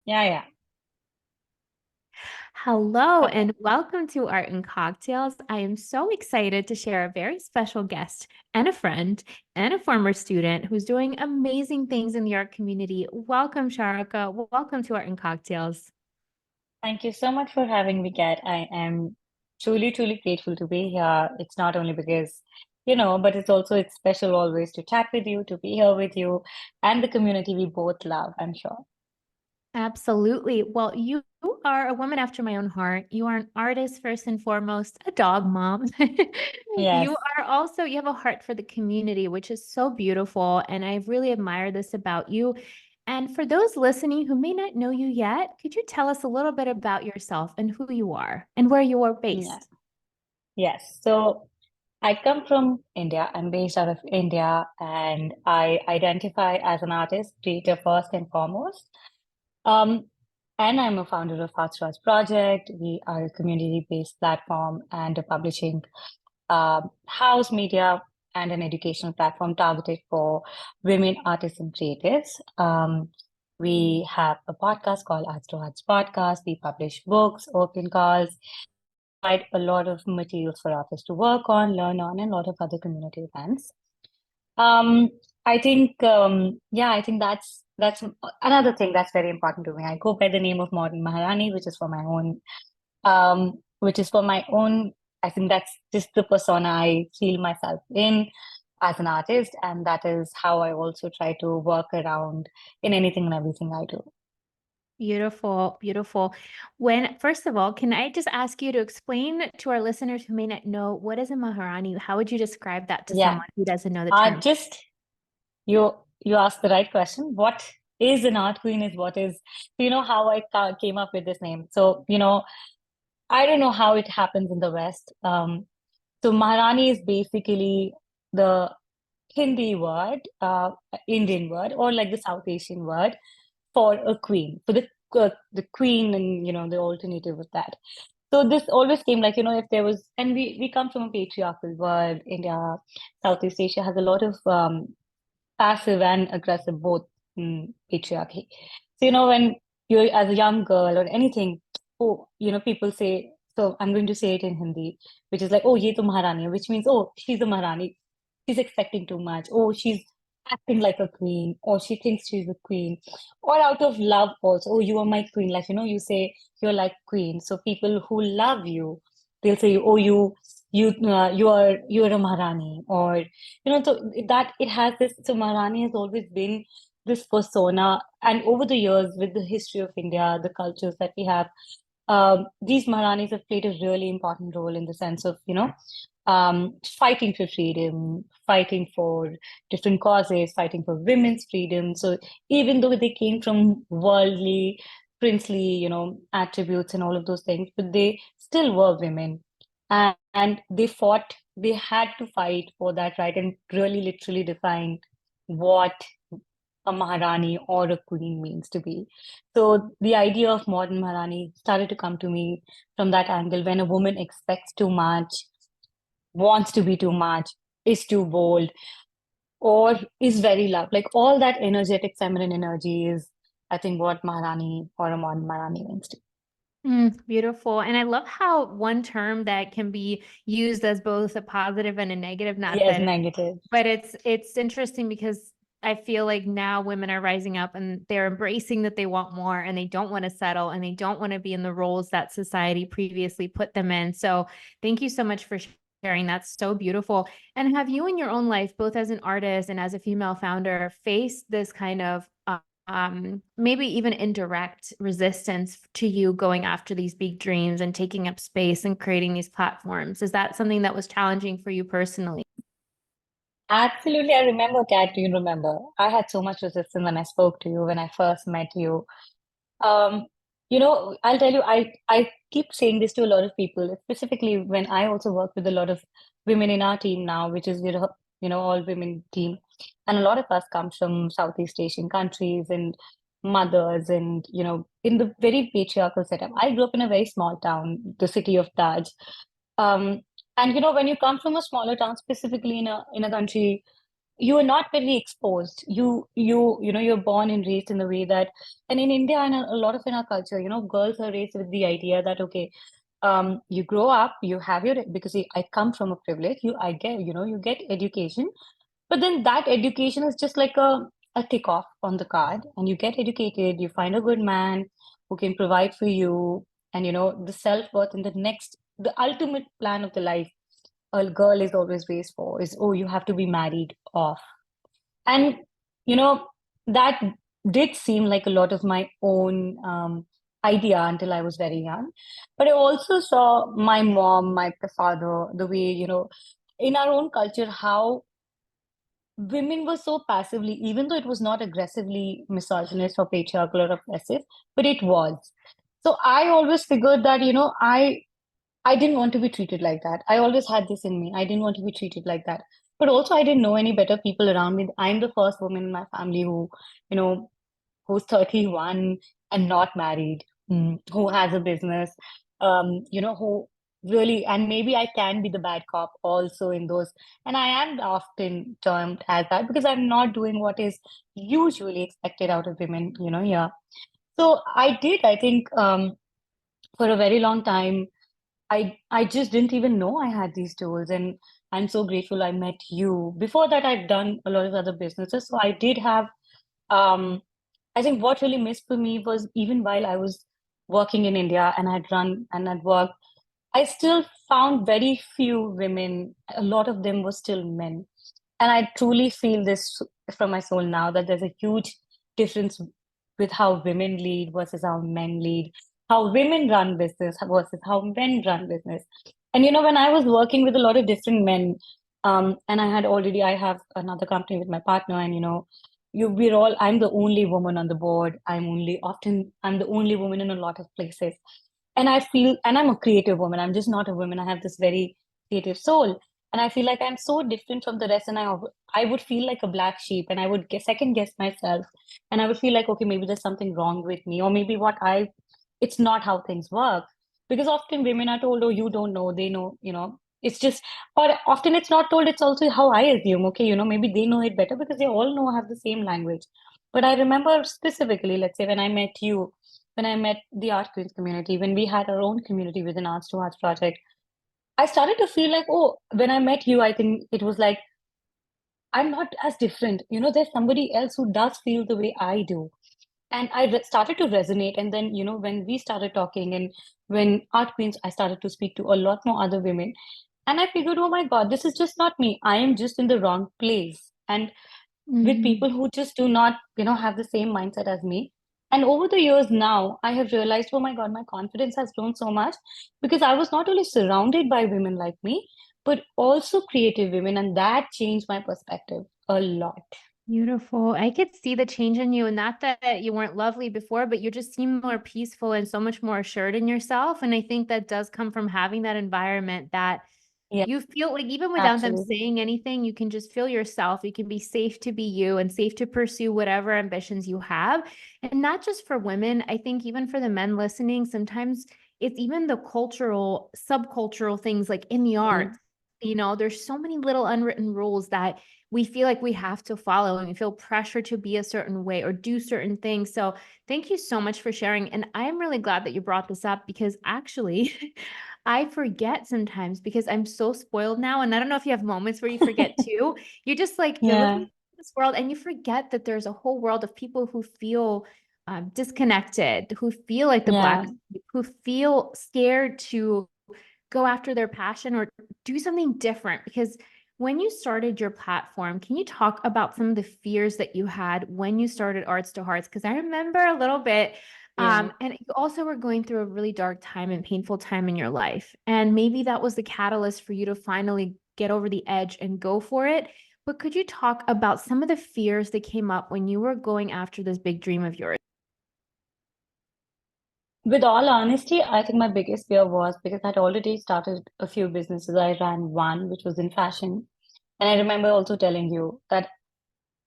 Yeah, yeah. Hello and welcome to Art and Cocktails. I am so excited to share a very special guest and a friend and a former student who's doing amazing things in the art community. Welcome, Charuka. Welcome to Art and Cocktails. Thank you so much for having me, Kat. I am truly, truly grateful to be here. It's not only because, but it's special always to chat with you, to be here with you, and the community we both love, I'm sure. Absolutely. Well, you are a woman after my own heart. You are an artist first and foremost, a dog mom. Yes. You have a heart for the community, which is so beautiful. And I really admire this about you. And for those listening who may not know you yet, could you tell us a little bit about yourself and who you are and where you are Yeah. based? Yes. So I come from India. I'm based out of India, and I identify as an artist, creator first and foremost. Um, and I'm a founder of Arts Project. We are a community-based platform and a publishing house media and an educational platform targeted for women artists and creatives. We have a podcast called Arts to Arts Podcast. We publish books, open calls, provide a lot of materials for artists to work on, learn on, and a lot of other community events. Um, I think that's another thing that's very important to me. I go by the name of Modern Maharani, which is for my own. I think that's just the persona I feel myself in as an artist, and that is how I also try to work around in anything and everything I do. Beautiful, beautiful. First of all, can I just ask you to explain to our listeners who may not know what is a Maharani? How would you describe that to Yeah, someone who doesn't know the term? just you you asked the right question. What is an art queen? Is what is how I came up with this name. So I don't know how it happens in the West. So Maharani is basically the Hindi word, Indian word, or like the South Asian word for a queen, for the queen, and the alternative of that. So this always came like if there was, and we come from a patriarchal world. India, Southeast Asia has a lot of passive and aggressive both patriarchy. So when you're as a young girl or anything, oh, people say. So I'm going to say it in Hindi, which is like, oh, ye to Maharani, hai," which means, oh, she's a Maharani. She's expecting too much. Oh, she's acting like a queen, or she thinks she's a queen, or out of love also. Oh, you are my queen. Like, you say you're like queen. So people who love you, they'll say, oh, you're a Maharani, or so that it has this. So Maharani has always been this persona, and over the years, with the history of India, the cultures that we have, these Maharanis have played a really important role in the sense of, fighting for freedom, fighting for different causes, fighting for women's freedom. So even though they came from worldly, princely, attributes and all of those things, but they still were women. And they fought, they had to fight for that right and really literally define what a Maharani or a queen means to be. So the idea of modern Maharani started to come to me from that angle when a woman expects too much, wants to be too much, is too bold, or is very loud. Like all that energetic feminine energy is, I think, what Maharani or a modern Maharani means to. Beautiful. And I love how one term that can be used as both a positive and a negative, not Yes, that, negative. but it's interesting because I feel like now women are rising up and they're embracing that they want more and they don't want to settle and they don't want to be in the roles that society previously put them in. So thank you so much for sharing. That's so beautiful. And have you in your own life, both as an artist and as a female founder, faced this kind of maybe even indirect resistance to you going after these big dreams and taking up space and creating these platforms? Is that something that was challenging for you personally? Absolutely. I remember, Kat, do you remember? I had so much resistance when I spoke to you, when I first met you. Um, I'll tell you, I keep saying this to a lot of people, specifically when I also work with a lot of women in our team now, which is all women team, and a lot of us come from Southeast Asian countries and mothers, and in the very patriarchal setup. I grew up in a very small town, the city of Taj, um, and when you come from a smaller town, specifically in a country. you are not very exposed. You're born and raised in the way that, and in India and a lot of in our culture, girls are raised with the idea that, okay, you grow up, you have your, because I come from a privilege, I get, you get education, but then that education is just like a tick off on the card, and you get educated, you find a good man who can provide for you, and the self-worth and the ultimate plan of the life a girl is always raised for is, oh, you have to be married off. And, you know, that did seem like a lot of my own idea until I was very young. But I also saw my mom, my father, the way, in our own culture, how women were so passively, even though it was not aggressively misogynist or patriarchal or oppressive, but it was. So I always figured that, I didn't want to be treated like that. I always had this in me. I didn't want to be treated like that. But also, I didn't know any better people around me. I'm the first woman in my family you know, who's 31 and not married, who has a business, who really, and maybe I can be the bad cop also in those. And I am often termed as that because I'm not doing what is usually expected out of women, yeah. So I think, for a very long time, I just didn't even know I had these tools, and I'm so grateful I met you. Before that, I'd done a lot of other businesses, so I did have. Um, I think what really missed for me was even while I was working in India and I'd run and I'd worked, I still found very few women. A lot of them were still men. And I truly feel this from my soul now that there's a huge difference with how women lead versus how men lead, how women run business versus how men run business. And when I was working with a lot of different men, and I have another company with my partner, and I'm the only woman on the board. I'm the only woman in a lot of places. And and I'm a creative woman. I'm just not a woman. I have this very creative soul. And I feel like I'm so different from the rest. And I would feel like a black sheep, and I would second guess myself. And I would feel like, okay, maybe there's something wrong with me, or maybe it's not how things work. Because often women are told, oh, you don't know, they know, it's just, or often it's not told, it's also how I assume, okay, maybe they know it better because they all know, have the same language. But I remember specifically, let's say when I met you, when I met the Art Queens community, when we had our own community within Arts to Arts project, I started to feel like, oh, when I met you, I think it was like, I'm not as different. There's somebody else who does feel the way I do. And started to resonate. And then, when we started talking and when Art Queens, I started to speak to a lot more other women. And I figured, oh my God, this is just not me. I am just in the wrong place. And with Mhm. people who just do not, have the same mindset as me. And over the years now, I have realized, oh my God, my confidence has grown so much because I was not only surrounded by women like me, but also creative women. And that changed my perspective a lot. Beautiful. I could see the change in you, and not that you weren't lovely before, but you just seem more peaceful and so much more assured in yourself. And I think that does come from having that environment that Yeah, you feel like even without them absolutely. saying anything, you can just feel yourself. You can be safe to be you and safe to pursue whatever ambitions you have. And not just for women, I think even for the men listening, sometimes it's even the cultural, subcultural things like in the Mm. arts. There's so many little unwritten rules that we feel like we have to follow, and we feel pressure to be a certain way or do certain things. So thank you so much for sharing. And I am really glad that you brought this up because actually I forget sometimes because I'm so spoiled now. And I don't know if you have moments where you forget too. You just like, you're living Yeah, in this world and you forget that there's a whole world of people who feel disconnected, who feel like the yeah. black, who feel scared to go after their passion or do something different. Because when you started your platform, can you talk about some of the fears that you had when you started Arts to Hearts? Because I remember a little bit. Yeah. And you also were going through a really dark time and painful time in your life. And maybe that was the catalyst for you to finally get over the edge and go for it. But could you talk about some of the fears that came up when you were going after this big dream of yours? With all honesty, I think my biggest fear was because I'd already started a few businesses. I ran one, which was in fashion. And I remember also telling you that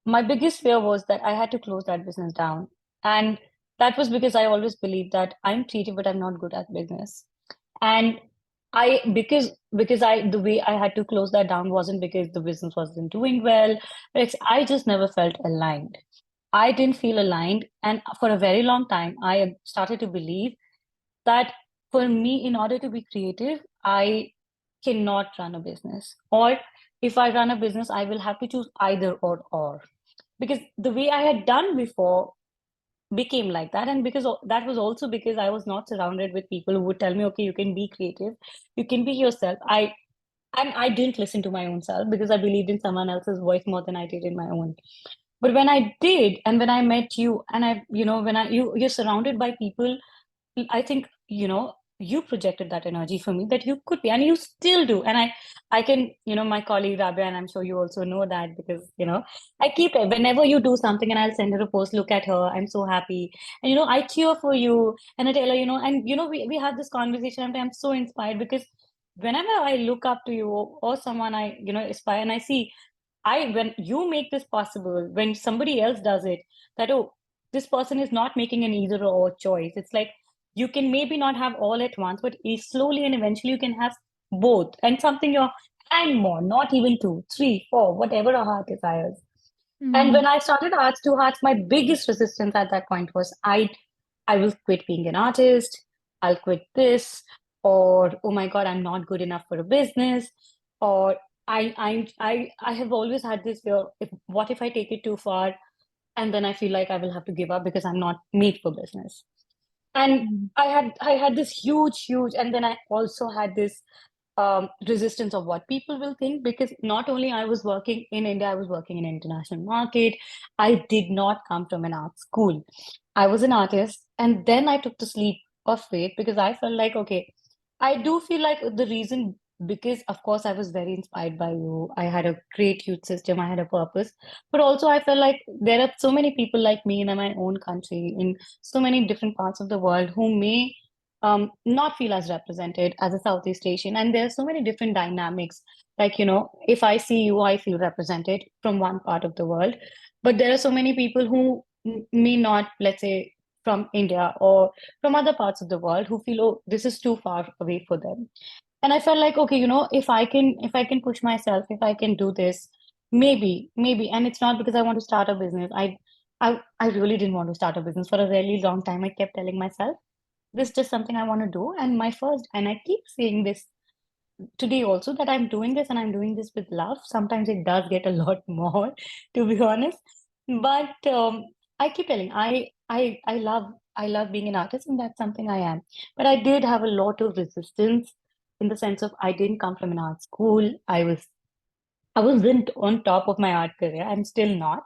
my biggest fear was that I had to close that business down. And that was because I always believed that I'm creative, but I'm not good at business. And because the way I had to close that down wasn't because the business wasn't doing well, but I just never felt aligned. I didn't feel aligned, and for a very long time, I started to believe that for me, in order to be creative, I cannot run a business. Or if I run a business, I will have to choose either or. Because the way I had done before became like that. And because that was also because I was not surrounded with people who would tell me, okay, you can be creative, you can be yourself. I didn't listen to my own self because I believed in someone else's voice more than I did in my own. But when I did, and when I met you, and when you're surrounded by people, I think, you projected that energy for me that you could be, and you still do. And I can, my colleague Rabia, and I'm sure you also know that because, I keep it whenever you do something and I'll send her a post, look at her, I'm so happy. And, I cheer for you and I tell her, and, we have this conversation and I'm so inspired because whenever I look up to you or someone I, aspire and I see, when you make this possible, when somebody else does it, that, oh, this person is not making an either or choice. It's like you can maybe not have all at once, but slowly and eventually you can have both and something your and more, not even two, three, four, whatever a heart desires. And when Mhm. I started Arts to Hearts, my biggest resistance at that point was I will quit being an artist, I'll quit this, or oh my God, I'm not good enough for a business, or I have always had this fear, what if I take it too far and then I feel like I will have to give up because I'm not made for business. And Mhm. I had this huge, and then I also had this resistance of what people will think because not only I was working in India, I was working in international market. I did not come from an art school. I was an artist, and then I took the leap of faith because I felt like, okay, I do feel like the reason, because of course I was very inspired by you. I had a great youth system, I had a purpose, but also I felt like there are so many people like me in my own country, in so many different parts of the world who may not feel as represented as a Southeast Asian. And there are so many different dynamics. Like, if I see you, I feel represented from one part of the world. But there are so many people who may not, let's say, from India or from other parts of the world who feel, oh, this is too far away for them. And I felt like, okay, if I can push myself, if I can do this, maybe. And it's not because I want to start a business. I really didn't want to start a business for a really long time. I kept telling myself, this is just something I want to do. And I keep saying this today also, that I'm doing this and I'm doing this with love. Sometimes it does get a lot more, to be honest. But I keep telling, I love being an artist, and that's something I am. But I did have a lot of resistance in the sense of I didn't come from an art school. I wasn't on top of my art career. I'm still not.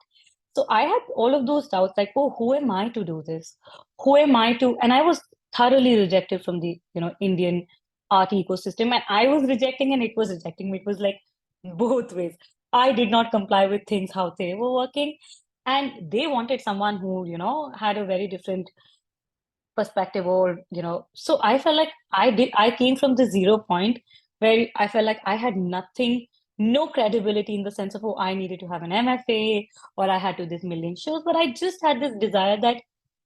So I had all of those doubts like, oh, who am I to do this? Who am I to? And I was thoroughly rejected from the, Indian art ecosystem. And I was rejecting and it was rejecting me. It was like both ways. I did not comply with things how they were working. And they wanted someone who, had a very different perspective, or so I felt like I came from the 0 point where I felt like I had nothing, no credibility in the sense of, oh, I needed to have an MFA or I had to this million shows, but I just had this desire that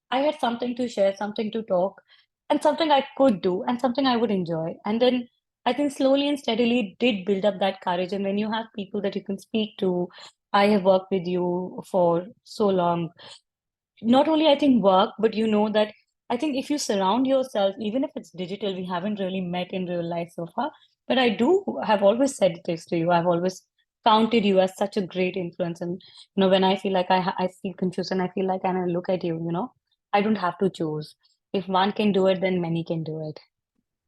I had something to share, something to talk, and something I could do and something I would enjoy. And then I think slowly and steadily it did build up that courage. And when you have people that you can speak to, I have worked with you for so long, not only I think work, but that I think if you surround yourself, even if it's digital, we haven't really met in real life so far. But I do have always said this to you. I've always counted you as such a great influence. And when I feel like I feel confused and I feel like, and I look at you, I don't have to choose. If one can do it, then many can do it.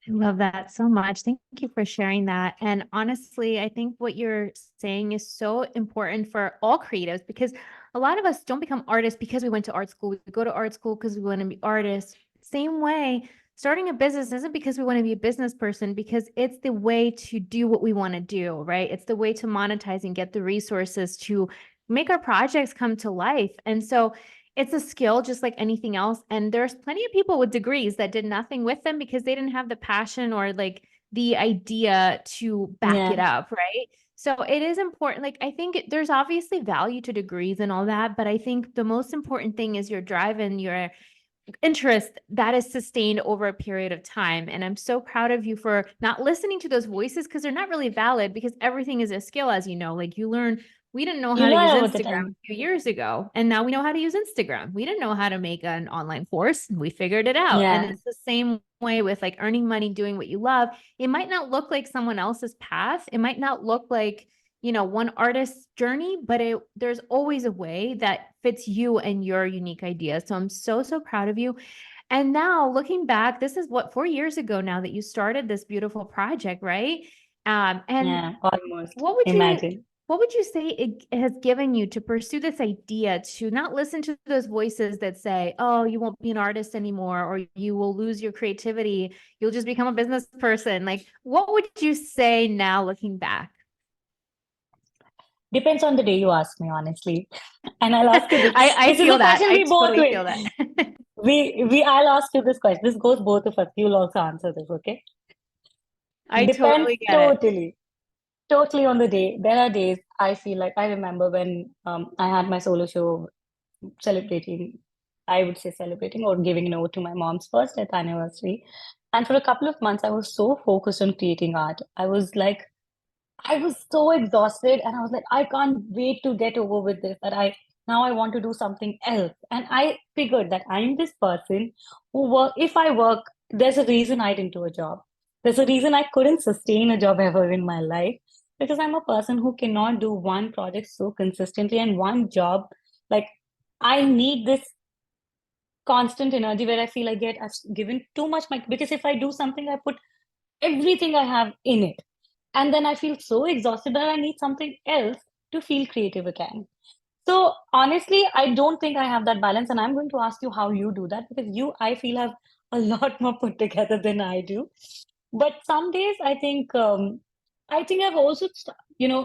I love that so much. Thank you for sharing that. And honestly, I think what you're saying is so important for all creatives because a lot of us don't become artists because we went to art school. We go to art school because we want to be artists. Same way, starting a business isn't because we want to be a business person, because it's the way to do what we want to do, right? It's the way to monetize and get the resources to make our projects come to life. And so it's a skill just like anything else. And there's plenty of people with degrees that did nothing with them because they didn't have the passion or like the idea to back it Yeah. up, right? So it is important. Like, I think there's obviously value to degrees and all that, but I think the most important thing is your drive and your interest that is sustained over a period of time. And I'm so proud of you for not listening to those voices, because they're not really valid, because everything is a skill, as you know. Like, you learn, we didn't know You how to use learn over the Instagram time. a few years ago, and now we know how to use Instagram. We didn't know how to make an online course, and we figured it out. And Yeah. it's the same way with like earning money, doing what you love. It might not look like someone else's path. It might not look like, you know, one artist's journey, but there's always a way that fits you and your unique ideas. So I'm so, so proud of you. And now looking back, this is what, 4 years ago now that you started this beautiful project, right? And Yeah, almost. what would you Imagine. what would you say it has given you to pursue this idea, to not listen to those voices that say, oh, you won't be an artist anymore, or you will lose your creativity, you'll just become a business person? Like, what would you say now looking back? Depends on the day you ask me, honestly. And I'll ask you this. I This is a feel that. question I we both totally will. feel that. I'll ask you this question. This goes both of us. You'll also answer this, okay? I Depends totally get it. totally, totally on the day. There are days I feel like I remember when I had my solo show celebrating, I would say celebrating or giving an ode to my mom's first death anniversary. And for a couple of months, I was so focused on creating art. I was so exhausted and I was like, I can't wait to get over with this. Now I want to do something else. And I figured that I'm this person if I work, there's a reason I didn't do a job. There's a reason I couldn't sustain a job ever in my life, because I'm a person who cannot do one project so consistently and one job. Like, I need this constant energy where I feel I've given too much because if I do something, I put everything I have in it. And then I feel so exhausted that I need something else to feel creative again. So honestly, I don't think I have that balance. And I'm going to ask you how you do that, because I feel, have a lot more put together than I do. But some days I think I've also, and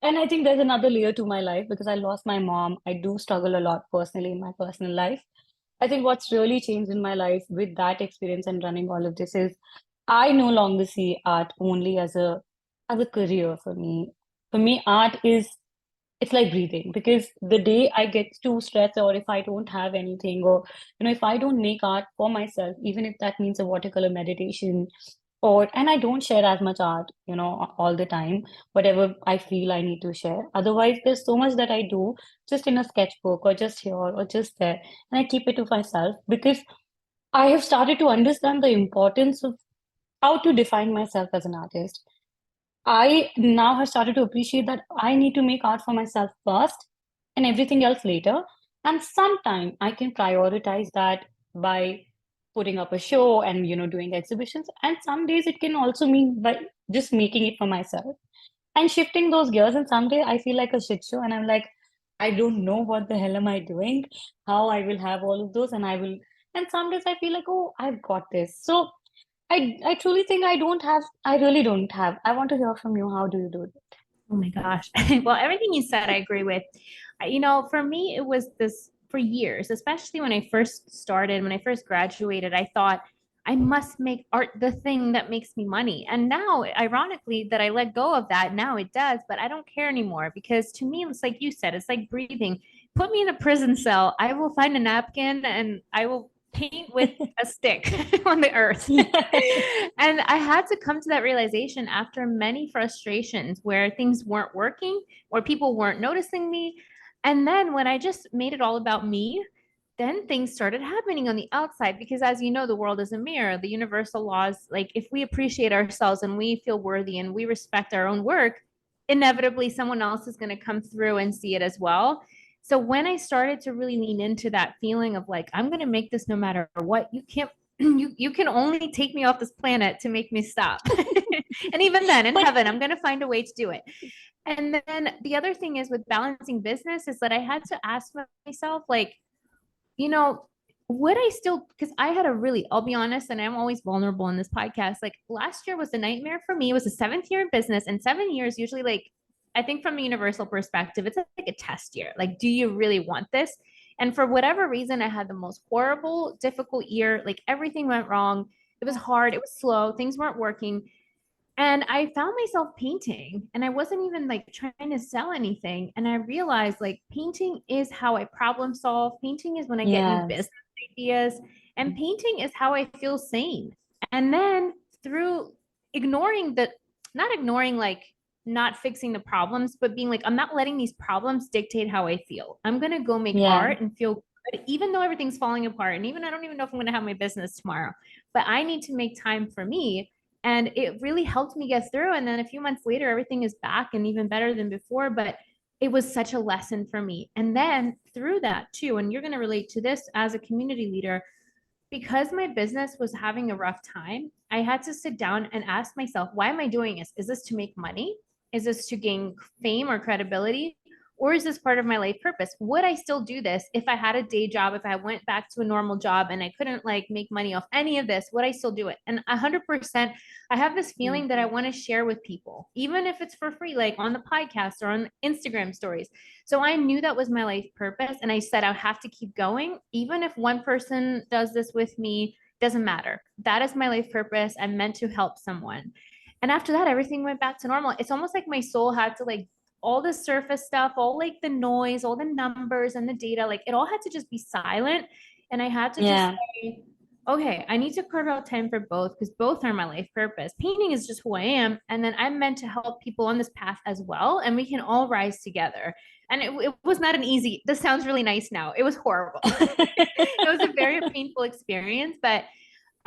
I think there's another layer to my life because I lost my mom. I do struggle a lot personally in my personal life. I think what's really changed in my life with that experience and running all of this is I no longer see art only as a career for me. For me, art is it's like breathing, because the day I get too stressed, or if I don't have anything, or if I don't make art for myself, even if that means a watercolor meditation, and I don't share as much art, all the time, whatever I feel I need to share. Otherwise, there's so much that I do just in a sketchbook or just here or just there, and I keep it to myself because I have started to understand the importance of how to define myself as an artist. I now have started to appreciate that I need to make art for myself first and everything else later. And sometimes I can prioritize that by putting up a show and doing exhibitions. And some days it can also mean by just making it for myself and shifting those gears. And someday I feel like a shit show and I'm like, I don't know what the hell am I doing, how I will have all of those, and some days I feel like, oh, I've got this. So I truly think I really don't have. I want to hear from you. How do you do it? Oh my gosh. Well, everything you said, I agree with. You know, for me, it was this for years, especially when I first started, when I first graduated, I thought I must make art the thing that makes me money. And now, ironically, that I let go of that, now it does, but I don't care anymore, because to me, it's like you said, it's like breathing. Put me in a prison cell, I will find a napkin and I will paint with a stick on the earth. And I had to come to that realization after many frustrations where things weren't working, or people weren't noticing me. And then when I just made it all about me, then things started happening on the outside, because as you know, the world is a mirror. The universal laws, like if we appreciate ourselves and we feel worthy and we respect our own work, inevitably someone else is going to come through and see it as well. So when I started to really lean into that feeling of like, I'm going to make this no matter what, you can't, you can only take me off this planet to make me stop. And even then in But heaven, I'm going to find a way to do it. And then the other thing is with balancing business is that I had to ask myself, like, you know, would I still, because I had a really, I'll be honest, and I'm always vulnerable in this podcast. Like last year was a nightmare for me. It was the 7th year in business, and 7 years usually, like, I think from a universal perspective, it's like a test year. Like, do you really want this? And for whatever reason, I had the most horrible, difficult year. Like everything went wrong. It was hard. It was slow. Things weren't working. And I found myself painting, and I wasn't even like trying to sell anything. And I realized like painting is how I problem solve. Painting is when I get new yes, business ideas. And painting is how I feel sane. And then through ignoring the, not ignoring, like not fixing the problems, but being like, I'm not letting these problems dictate how I feel. I'm going to go make Yeah. art and feel good, even though everything's falling apart. And even I don't even know if I'm going to have my business tomorrow, but I need to make time for me. And it really helped me get through. And then a few months later, everything is back and even better than before. But it was such a lesson for me. And then through that too, and you're going to relate to this as a community leader, because my business was having a rough time, I had to sit down and ask myself, why am I doing this? Is this to make money? Is this to gain fame or credibility? Or is this part of my life purpose? Would I still do this if I had a day job, if I went back to a normal job and I couldn't like make money off any of this, would I still do it? And 100%, I have this feeling that I want to share with people, even if it's for free, like on the podcast or on Instagram stories. So I knew that was my life purpose. And I said, I have to keep going. Even if one person does this with me, doesn't matter. That is my life purpose. I'm meant to help someone. And after that, everything went back to normal. It's almost like my soul had to like all the surface stuff, all like the noise, all the numbers and the data, like it all had to just be silent. And I had to just say, okay, I need to carve out time for both because both are my life purpose. Painting is just who I am. And then I'm meant to help people on this path as well. And we can all rise together. And it was not an easy, this sounds really nice now. It was horrible. It was a very painful experience, but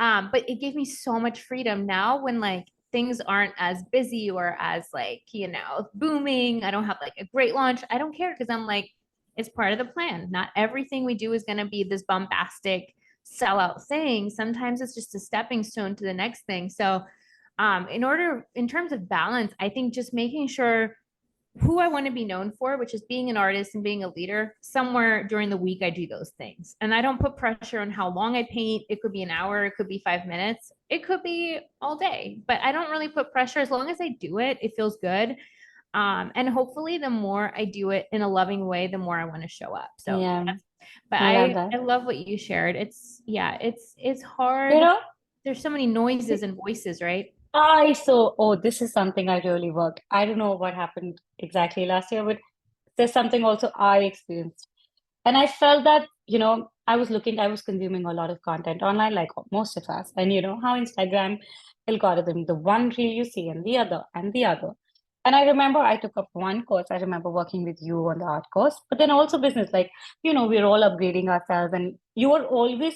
it gave me so much freedom now when like things aren't as busy or as like, booming. I don't have like a great launch. I don't care because I'm like, it's part of the plan. Not everything we do is going to be this bombastic sellout thing. Sometimes it's just a stepping stone to the next thing. So in terms of balance, I think just making sure who I want to be known for, which is being an artist and being a leader, somewhere during the week, I do those things. And I don't put pressure on how long I paint. It could be an hour, it could be 5 minutes, it could be all day, but I don't really put pressure. As long as I do it, it feels good. And hopefully the more I do it in a loving way, the more I want to show up. So, Yeah. but I love I that. love what you shared. It's hard. You know, There's so many noises and voices, right? this is something I really worked. I don't know what happened exactly last year, but there's something also I experienced. And I felt that, I was consuming a lot of content online, like most of us. And you know how Instagram algorithm, the one reel you see and the other and the other. And I remember I took up one course. I remember working with you on the art course, but then also business, like, we're all upgrading ourselves. And you were always,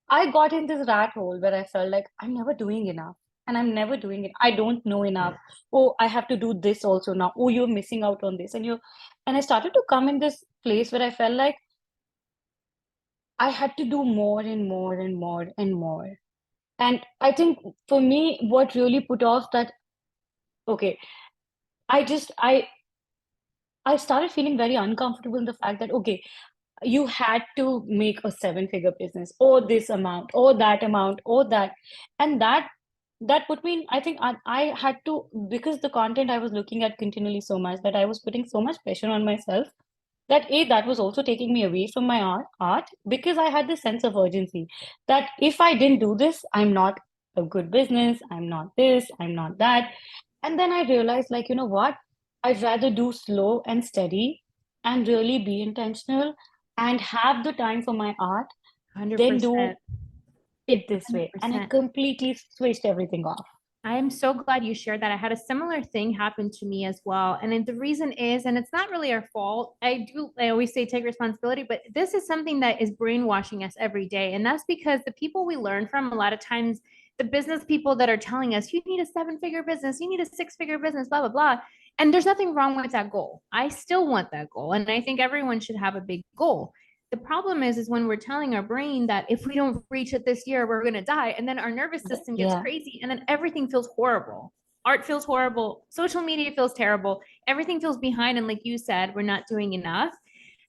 I got in this rat hole where I felt like I'm never doing enough. And I'm never doing it. I don't know enough. Oh, I have to do this also now. Oh, you're missing out on this. And I started to come in this place where I felt like I had to do more and more and more and more. And I think for me, what really put off that, okay, I just, I started feeling very uncomfortable in the fact that, okay, you had to make a seven-figure business, or this amount, or that amount, or that. And that put me in, I think I had to, because the content I was looking at continually so much that I was putting so much pressure on myself that was also taking me away from my art because I had this sense of urgency that if I didn't do this, I'm not a good business, I'm not this, I'm not that. And then I realized, like, you know what? I'd rather do slow and steady and really be intentional and have the time for my art than do 100%. it this way. And it 100%. completely switched everything off. I am so glad you shared that. I had a similar thing happen to me as well. And then the reason is, and it's not really our fault. I always say take responsibility, but this is something that is brainwashing us every day. And that's because the people we learn from, a lot of times, the business people that are telling us, you need a seven-figure business, you need a six-figure business, blah, blah, blah. And there's nothing wrong with that goal. I still want that goal. And I think everyone should have a big goal. The problem is when we're telling our brain that if we don't reach it this year, we're going to die. And then our nervous system gets Yeah. crazy and then everything feels horrible. Art feels horrible. Social media feels terrible. Everything feels behind. And like you said, we're not doing enough.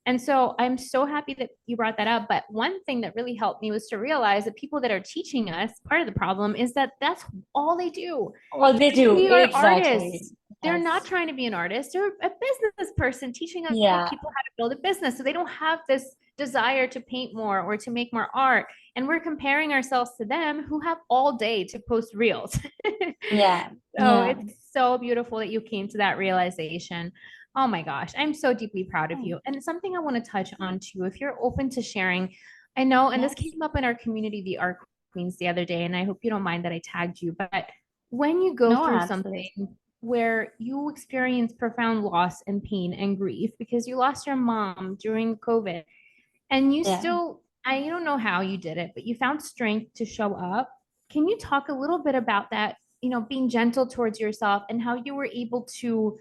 And so I'm so happy that you brought that up. But one thing that really helped me was to realize that people that are teaching us, part of the problem is that that's all they do. All they do, We are exactly. artists. They're not Yes. trying to be an artist. They're a business person teaching other Yeah. people how to build a business. So they don't have this desire to paint more or to make more art. And we're comparing ourselves to them who have all day to post reels. Yeah. So Yeah. it's so beautiful that you came to that realization. Oh my gosh, I'm so deeply proud of Oh, you. And something I want to touch on too, if you're open to sharing, I know, and this Yes. came up in our community, the Art Queens, the other day, and I hope you don't mind that I tagged you. But when you go No, through absolutely. something where you experience profound loss and pain and grief because you lost your mom during COVID, and you Yeah. still, I don't know how you did it, but you found strength to show up. Can you talk a little bit about that, being gentle towards yourself and how you were able to,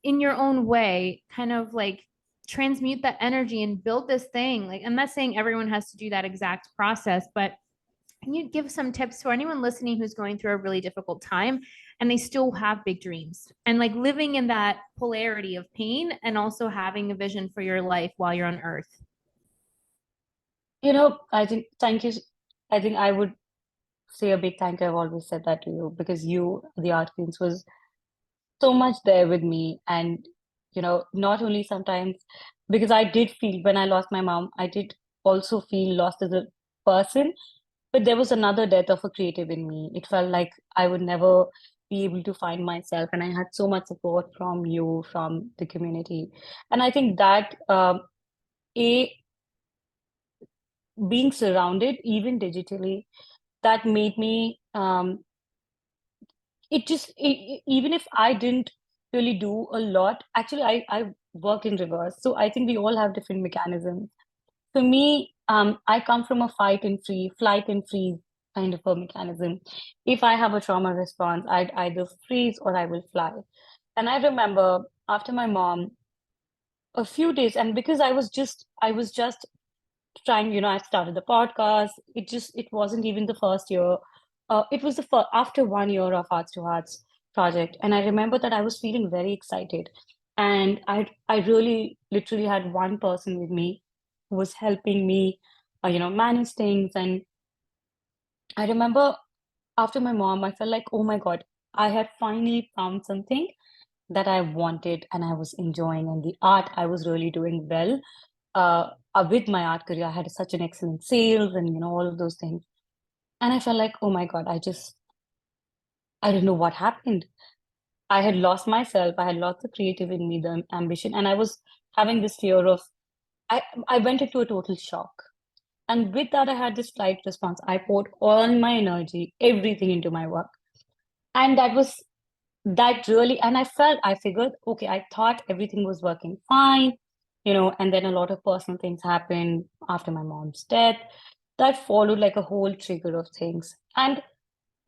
in your own way, kind of like transmute that energy and build this thing? Like, I'm not saying everyone has to do that exact process, but can you give some tips for anyone listening who's going through a really difficult time and they still have big dreams and like living in that polarity of pain and also having a vision for your life while you're on earth? I think, thank you. I think I would say a big thank you. I've always said that to you because you, the Art Queens, was so much there with me. And, not only sometimes, because I did feel when I lost my mom, I did also feel lost as a person, but there was another death of a creative in me. It felt like I would never be able to find myself. And I had so much support from you, from the community. And I think that, a being surrounded, even digitally, that made me even if I didn't really do a lot, actually I work in reverse. So I think we all have different mechanisms. For me, I come from a flight and freeze kind of a mechanism. If I have a trauma response, I'd either freeze or I will fly. And I remember after my mom, a few days, and because I was just trying, I started the podcast. It wasn't even the first year. It was the first, after 1 year of Hearts to Hearts project. And I remember that I was feeling very excited. And I really literally had one person with me who was helping me, manage things. And I remember after my mom, I felt like, oh my God, I had finally found something that I wanted and I was enjoying. And the art, I was really doing well with my art career. I had such an excellent sales and all of those things. And I felt like, oh my God, I don't know what happened. I had lost myself. I had lost the creative in me, the ambition, and I was having this fear of. I went into a total shock, and with that, I had this flight response. I poured all my energy, everything into my work, and that really. And I figured, okay, I thought everything was working fine, and then a lot of personal things happened after my mom's death. That followed like a whole trigger of things, and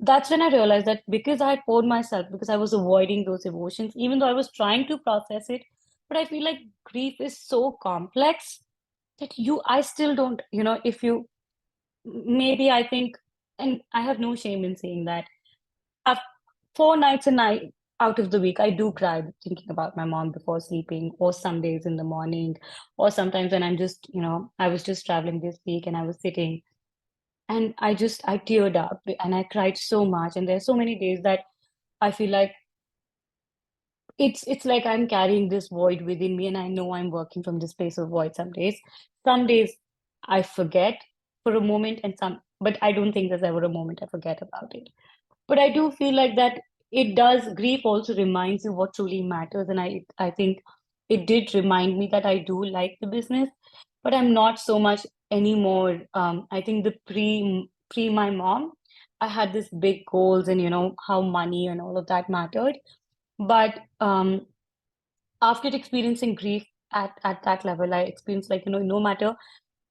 that's when I realized that because I had poured myself, because I was avoiding those emotions, even though I was trying to process it, but I feel like grief is so complex that I still don't, if you, maybe I think, and I have no shame in saying that, I've 4 nights a night out of the week, I do cry thinking about my mom before sleeping, or some days in the morning, or sometimes when I'm just, I was just traveling this week and I was sitting and I teared up and I cried so much. And there's so many days that I feel like it's like I'm carrying this void within me, and I know I'm working from this place of void some days. Some days I forget for a moment, but I don't think there's ever a moment I forget about it. But I do feel like that it does, grief also reminds you what truly matters. And I think it did remind me that I do like the business, but I'm not so much anymore. I think the pre my mom, I had this big goals and how money and all of that mattered. But after experiencing grief at that level, I experienced like, no matter,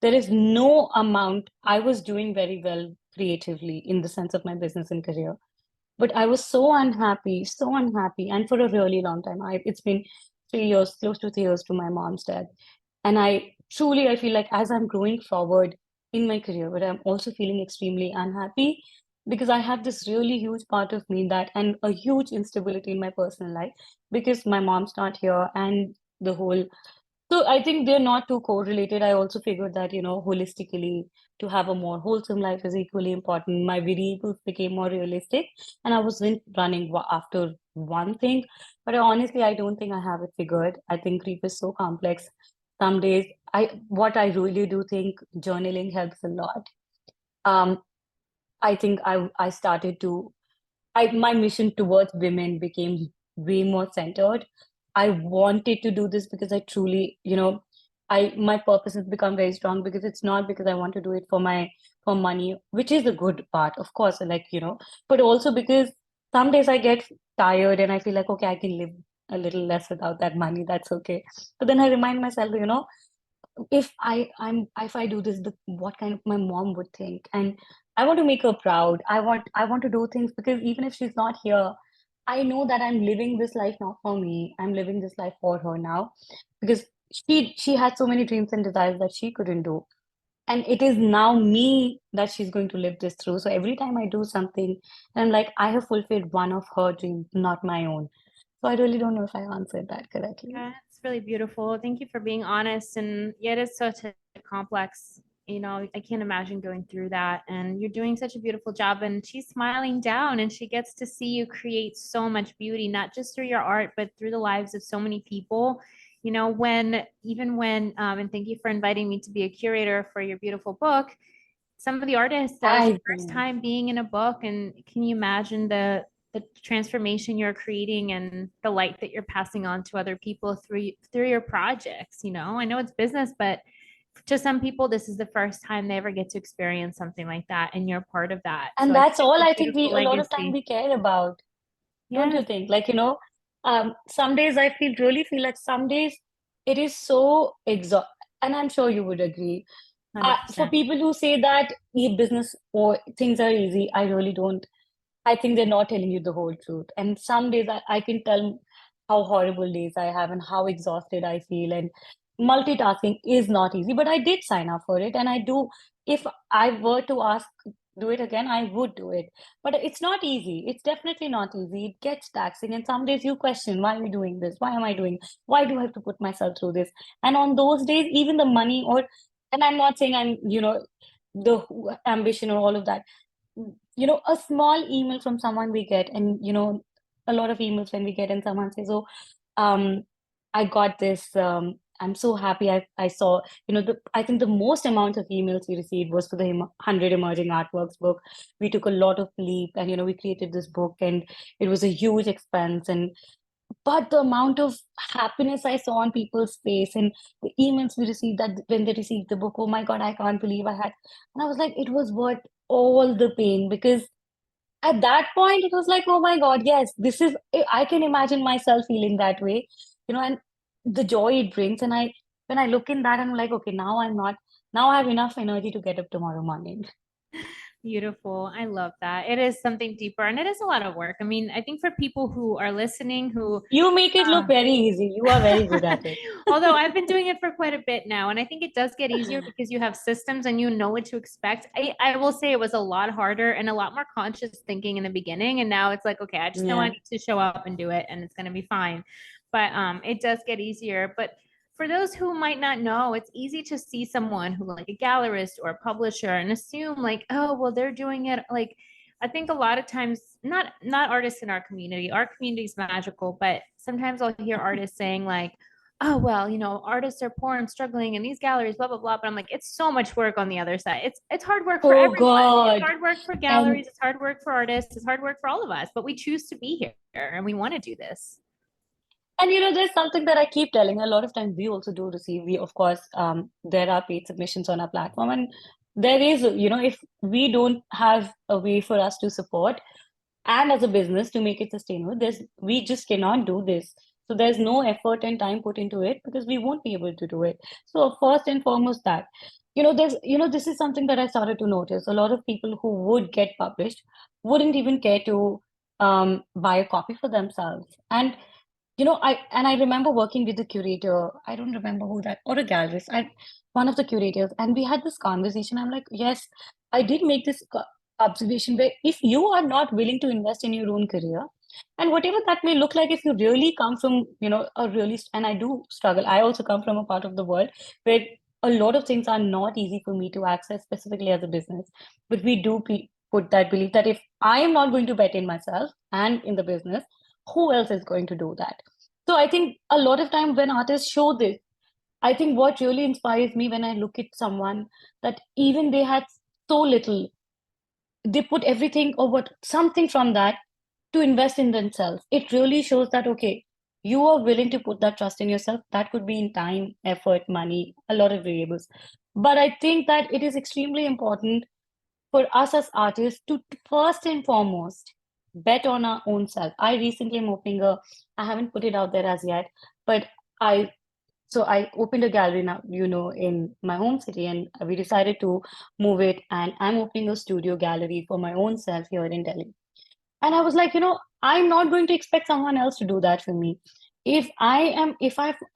there is no amount. I was doing very well creatively in the sense of my business and career, but I was so unhappy, and for a really long time. It's been 3 years, close to 3 years to my mom's death. And I feel like as I'm growing forward in my career, but I'm also feeling extremely unhappy because I have this really huge part of me and a huge instability in my personal life because my mom's not here and the whole so I think they're not too correlated. I also figured that, holistically, to have a more wholesome life is equally important. My variables became more realistic, and I wasn't running after one thing. But honestly, I don't think I have it figured. I think grief is so complex. Some days, what I really do think journaling helps a lot. Um, I think I started to my mission towards women became way more centered. I wanted to do this because I truly, my purpose has become very strong, because it's not because I want to do it for money, which is the good part, of course, like, but also because some days I get tired and I feel like, okay, I can live a little less without that money. That's okay. But then I remind myself, if I do this, what kind of my mom would think, and I want to make her proud. I want to do things, because even if she's not here, I know that I'm living this life not for me. I'm living this life for her now, because she had so many dreams and desires that she couldn't do, and it is now me that she's going to live this through. So every time I do something, I'm like, I have fulfilled one of her dreams, not my own. So I really don't know if I answered that correctly. Yeah, it's really beautiful. Thank you for being honest. And yet it's such a complex, I can't imagine going through that. And you're doing such a beautiful job. And she's smiling down and she gets to see you create so much beauty, not just through your art, but through the lives of so many people. And thank you for inviting me to be a curator for your beautiful book. Some of the artists, that was the I first time being in a book. And can you imagine the transformation you're creating and the light that you're passing on to other people through your projects? I know it's business, but to some people this is the first time they ever get to experience something like that, and you're part of that. So And I think that's it's all a I think beautiful a lot of time legacy. we care about. Don't Yes. you think? Like, some days I really feel like some days it is so and I'm sure you would agree. For 100%. people who say that business or things are easy, I really don't. I think they're not telling you the whole truth. And some days I can tell how horrible days I have and how exhausted I feel. And multitasking is not easy, but I did sign up for it. And I do, if I were to do it again, I would do it. But it's not easy. It's definitely not easy. It gets taxing. And some days you question, why are we doing this? Why am I doing? Why do I have to put myself through this? And on those days, even the money and I'm not saying the ambition or all of that, a small email from someone we get, and a lot of emails when we get, and someone says, oh, um I got this, I'm so happy. I saw, I think the most amount of emails we received was for the 100 emerging artworks book. We took a lot of leap, and we created this book, and it was a huge expense, and but the amount of happiness I saw on people's face, and the emails we received, that when they received the book, oh my God, I can't believe I had. And I was like, it was worth all the pain, because at that point it was like, oh my God, yes, I can imagine myself feeling that way, and the joy it brings. And when I look in that, I'm like, okay, now I have enough energy to get up tomorrow morning. Beautiful. I love that. It is something deeper and it is a lot of work. I mean, I think for people who are listening who You make it look very easy. You are very good at it. although I've been doing it for quite a bit now, and I think it does get easier because you have systems and you know what to expect. I will say it was a lot harder and a lot more conscious thinking in the beginning. And now it's like, okay, I just know I Yeah. need to show up and do it and it's gonna be fine. But it does get easier. But for those who might not know, it's easy to see someone who like a gallerist or a publisher and assume like, oh, well, they're doing it like I think a lot of times not artists in our community. Our community is magical, but sometimes I'll hear artists saying like, oh well, artists are poor and struggling and these galleries, blah blah blah. But I'm like, it's so much work on the other side. It's hard work for Oh everyone. It's God. hard work for And galleries, it's hard work for artists, it's hard work for all of us, but we choose to be here and we want to do this. there's something that I keep telling. A lot of times we also do receive, of course, there are paid submissions on our platform. And there is, if we don't have a way for us to support, and as a business to make it sustainable, we just cannot do this. So there's no effort and time put into it, because we won't be able to do it. So first and foremost, that, this is something that I started to notice. A lot of people who would get published wouldn't even care to buy a copy for themselves. And I remember working with the curator. I don't remember who that, or a gallerist. One of the curators, and we had this conversation. I'm like, yes, I did make this observation where if you are not willing to invest in your own career, and whatever that may look like, if you really come from, a really, and I do struggle. I also come from a part of the world where a lot of things are not easy for me to access, specifically as a business. But we do put that belief that if I am not going to bet in myself and in the business, who else is going to do that? So I think a lot of time when artists show this, I think what really inspires me when I look at someone, that even they had so little, they put everything or something from that to invest in themselves. It really shows that, okay, you are willing to put that trust in yourself. That could be in time, effort, money, a lot of variables. But I think that it is extremely important for us as artists to first and foremost bet on our own self. I recently am opening I haven't put it out there as yet, but I so I opened a gallery now, in my home city, and we decided to move it. And I'm opening a studio gallery for my own self here in Delhi. And I was like, I'm not going to expect someone else to do that for me. If I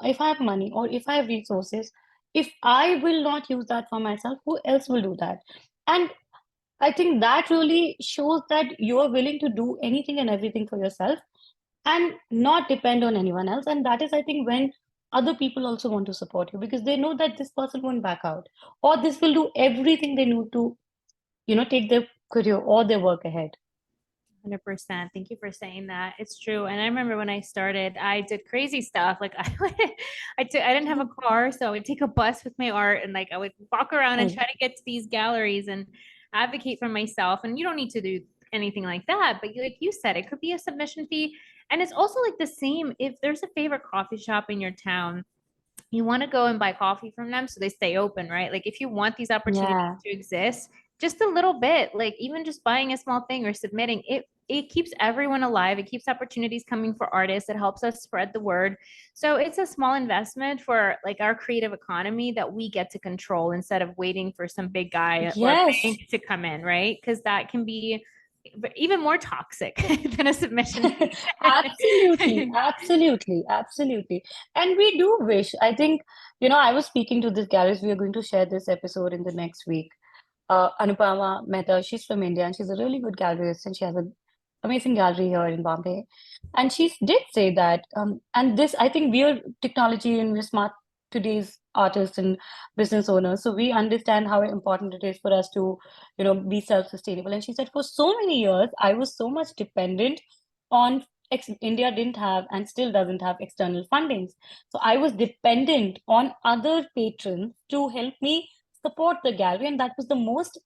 have money or if I have resources, if I will not use that for myself, who else will do that? And I think that really shows that you are willing to do anything and everything for yourself and not depend on anyone else. And that is, I think, when other people also want to support you because they know that this person won't back out or this will do everything they need to, take their career or their work ahead. 100%. Thank you for saying that. It's true. And I remember when I started, I did crazy stuff. Like I didn't have a car, so I would take a bus with my art and like I would walk around and try to get to these galleries and advocate for myself. And you don't need to do anything like that, but like you said, it could be a submission fee. And it's also like the same if there's a favorite coffee shop in your town, you want to go and buy coffee from them so they stay open, right? Like if you want these opportunities Yeah. to exist, just a little bit, like even just buying a small thing or submitting it keeps everyone alive. It keeps opportunities coming for artists. It helps us spread the word. So it's a small investment for like our creative economy that we get to control instead of waiting for some big guy or Yes. bank to come in, right? Because that can be even more toxic than a submission. Absolutely. And we do wish, I think, I was speaking to this galleries. We are going to share this episode in the next week. Anupama Mehta, she's from India and she's a really good gallerist and she has an amazing gallery here in Bombay. And she did say that, and this, I think we're technology and we're smart today's artists and business owners. So we understand how important it is for us to, be self-sustainable. And she said, for so many years, I was so much dependent on India didn't have and still doesn't have external fundings. So I was dependent on other patrons to help me support the gallery. And that was the most,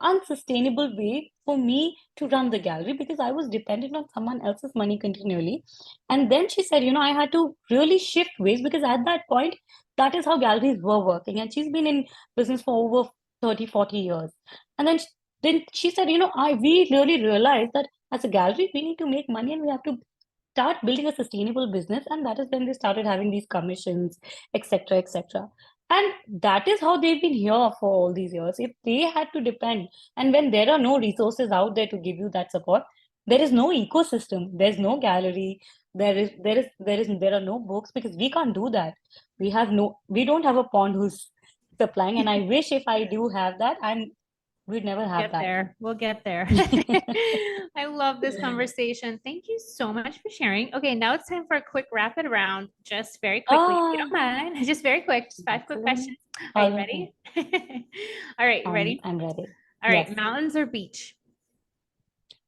unsustainable way for me to run the gallery because I was dependent on someone else's money continually. And then she said, I had to really shift ways because at that point, that is how galleries were working. And she's been in business for over 30, 40 years. And then she said, we really realized that as a gallery, we need to make money and we have to start building a sustainable business. And that is when they started having these commissions, etc., etc. And that is how they've been here for all these years. If they had to depend, and when there are no resources out there to give you that support, there is no ecosystem, there's no gallery, there are no books because we can't do that. We don't have a pond who's supplying. And I wish if I do have that, we'd never have that. There. We'll get there. I love this conversation. Thank you so much for sharing. Okay, now it's time for a quick rapid round. Just very quickly, if you don't mind. Just very quick, just 5 quick questions. Are you ready? All right, you ready? I'm ready. All right, mountains or beach?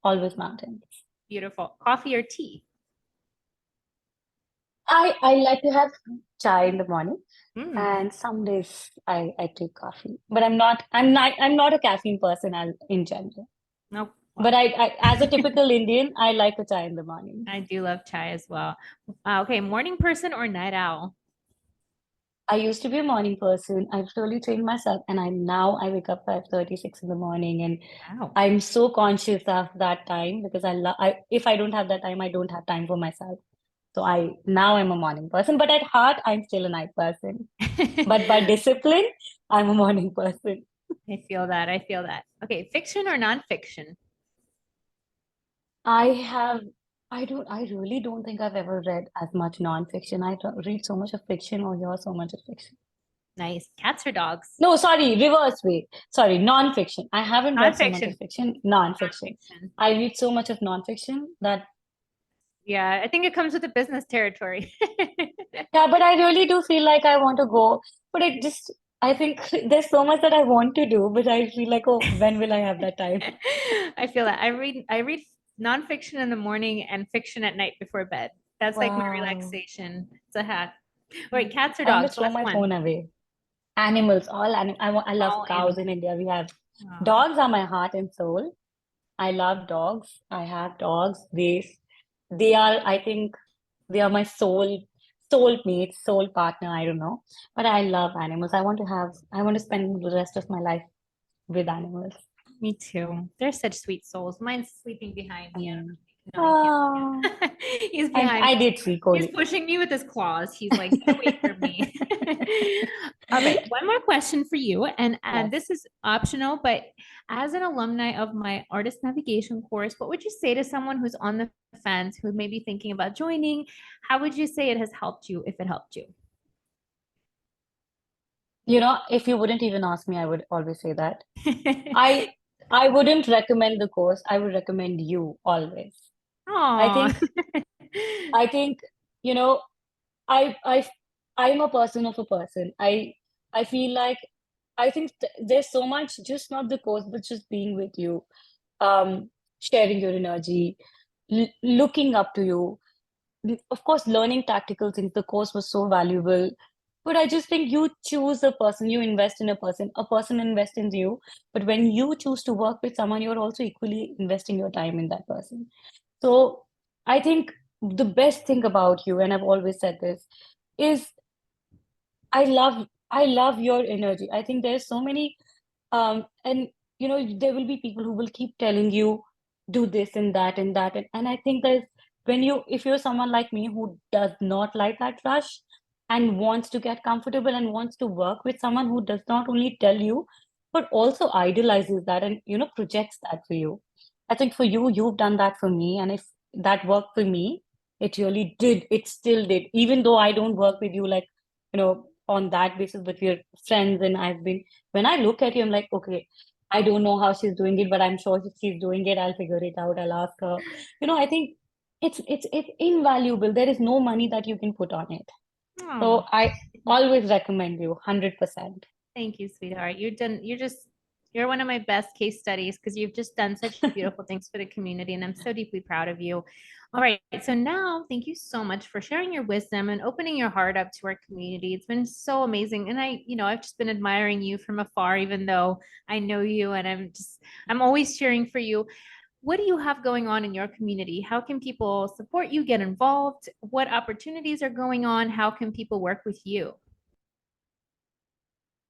Always mountains. Beautiful. Coffee or tea? I like to have chai in the morning, and some days I take coffee. But I'm not a caffeine person in general. Nope. But I as a typical Indian, I like a chai in the morning. I do love chai as well. Okay, morning person or night owl? I used to be a morning person. I've slowly trained myself, and I wake up 5:36 in the morning, and Wow. I'm so conscious of that time because if I don't have that time, I don't have time for myself. So I'm a morning person, but at heart, I'm still a night person. But by discipline, I'm a morning person. I feel that. Okay, fiction or nonfiction? I really don't think I've ever read as much nonfiction. I read so much of fiction or hear so much of fiction. Nice. Cats or dogs? No, sorry, reverse way. Sorry, nonfiction. I haven't read so much of fiction. Nonfiction. I read so much of nonfiction that. Yeah, I think it comes with the business territory. Yeah, but I really do feel like I want to go. But I think there's so much that I want to do, but I feel like, oh, when will I have that time? I feel that. I read nonfiction in the morning and fiction at night before bed. That's like my relaxation. It's a hack. All right, cats or dogs? I'm gonna throw my phone away. Animals, I love cows in India. We have dogs are my heart and soul. I love dogs. I have dogs. They are, I think, They are my soul mate, soul partner, I don't know. But I love animals. I want to spend the rest of my life with animals. Me too. They're such sweet souls. Mine's sleeping behind me. I don't Mm. know. No, you can't Oh, see him. He's behind I me. did see He's Kohli. pushing me with his claws. He's like, get away from me. All right, one more question for you. And Yes. this is optional, but as an alumni of my artist navigation course, what would you say to someone who's on the fence, who may be thinking about joining? How would you say it has helped you, if it helped you? You know, if you wouldn't even ask me, I would always say that. I I wouldn't recommend the course. I would recommend you always. I Oh, think I think, you know, I I I'm a person of a person. I feel like I think there's so much, just not the course, but just being with you, sharing your energy, looking up to you. Of course, learning tactical things, the course was so valuable. But I just think you choose a person, you invest in a person invests in you. But when you choose to work with someone, you're also equally investing your time in that person. So I think the best thing about you, and I've always said this, is I love your energy. I think there's so many and you know, there will be people who will keep telling you do this and that. And I think that when you, if you're someone like me who does not like that rush and wants to get comfortable and wants to work with someone who does not only tell you, but also idolizes that and, you know, projects that for you. I think for you, you've done that for me. And if that worked for me, it really did. It still did. Even though I don't work with you like, you know, on that basis, but we're friends and I've been, when I look at you, I'm like, okay, I don't know how she's doing it, but I'm sure if she's doing it, I'll figure it out. I'll ask her. You know, I think it's invaluable. There is no money that you can put on it. So oh. I always recommend you 100%. Thank you, sweetheart. You're one of my best case studies because you've just done such beautiful things for the community, and I'm so deeply proud of you. All right. So now, thank you so much for sharing your wisdom and opening your heart up to our community. It's been so amazing. And I've just been admiring you from afar, even though I know you, and I'm always cheering for you. What do you have going on in your community? How can people support you, get involved? What opportunities are going on? How can people work with you?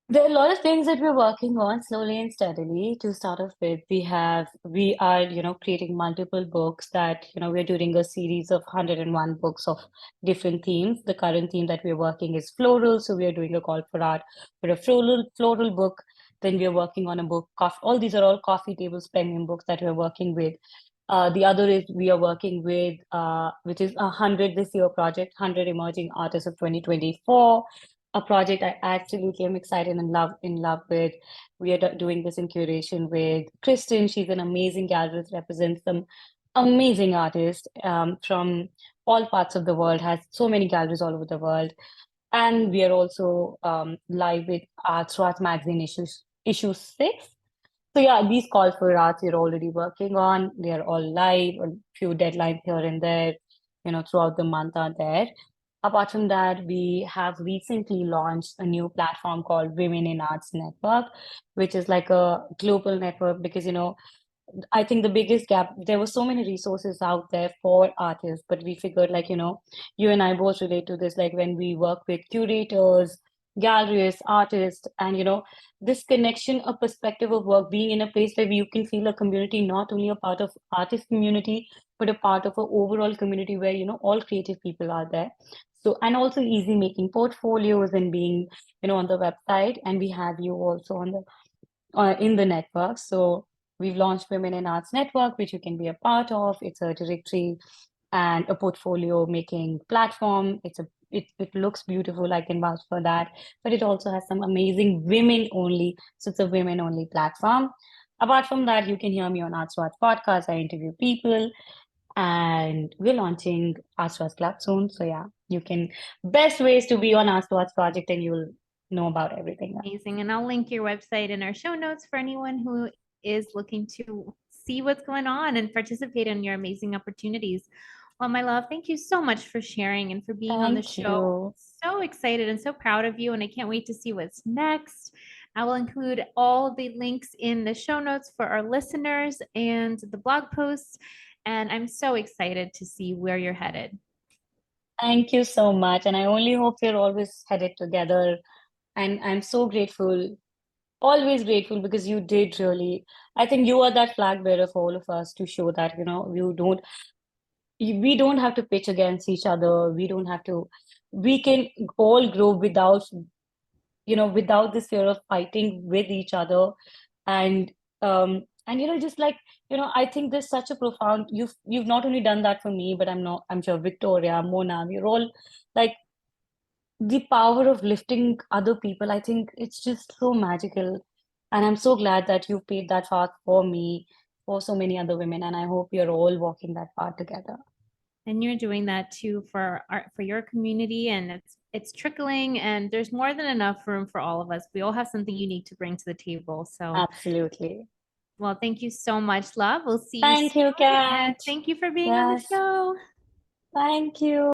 There are a lot of things that we're working on slowly and steadily. To start off with, we are, you know, creating multiple books that, you know, we're doing a series of 101 books of different themes. The current theme that we're working is floral, so we are doing a call for art for a floral book. Then we're working on a book, all these are all coffee tables premium books that we're working with. The other is we are working with, which is 100 this year project, 100 emerging artists of 2024, a project I absolutely am excited and in love with. We are doing this in curation with Kristen. She's an amazing gallerist, represents some amazing artists from all parts of the world, has so many galleries all over the world. And we are also live with Floss Magazine issue 6. So yeah, these call for arts we're already working on. They are all live, a few deadlines here and there, you know, throughout the month are there. Apart from that, we have recently launched a new platform called Women in Arts Network, which is like a global network because, you know, I think the biggest gap, there were so many resources out there for artists, but we figured like, you know, you and I both relate to this, like when we work with curators, gallerists, artists, and, you know, this connection, a perspective of work, being in a place where you can feel a community, not only a part of artist community, but a part of an overall community where, you know, all creative people are there. So, and also easy making portfolios and being, you know, on the website. And we have you also on the in the network. So we've launched Women in Arts Network, which you can be a part of. It's a directory and a portfolio making platform. It looks beautiful. I can vouch for that. But it also has some amazing women only. So it's a women only platform. Apart from that, you can hear me on Arts Watch podcast. I interview people, and we're launching Arts Watch Club soon. So yeah, you can best ways to be on Arts Watch project, and you'll know about everything. Amazing. And I'll link your website in our show notes for anyone who is looking to see what's going on and participate in your amazing opportunities. Well, my love, thank you so much for sharing and for being on the Thank show. you. So excited and so proud of you. And I can't wait to see what's next. I will include all the links in the show notes for our listeners and the blog posts. And I'm so excited to see where you're headed. Thank you so much. And I only hope we're always headed together. And I'm so grateful, always grateful because you did really. I think you are that flag bearer for all of us to show that, we don't have to pitch against each other. We don't have to, we can all grow without this fear of fighting with each other. And just like, I think there's such a profound, you've not only done that for me, but I'm sure Victoria, Mona, we're all like the power of lifting other people. I think it's just so magical. And I'm so glad that you paid that path for me, for so many other women. And I hope you're all walking that path together. And you're doing that too for your community, and it's trickling, and there's more than enough room for all of us. We all have something unique to bring to the table. So, Absolutely. well, thank you so much, love. We'll see you Thank you, soon, and Kat. thank you for being on the Yes. show. Thank you.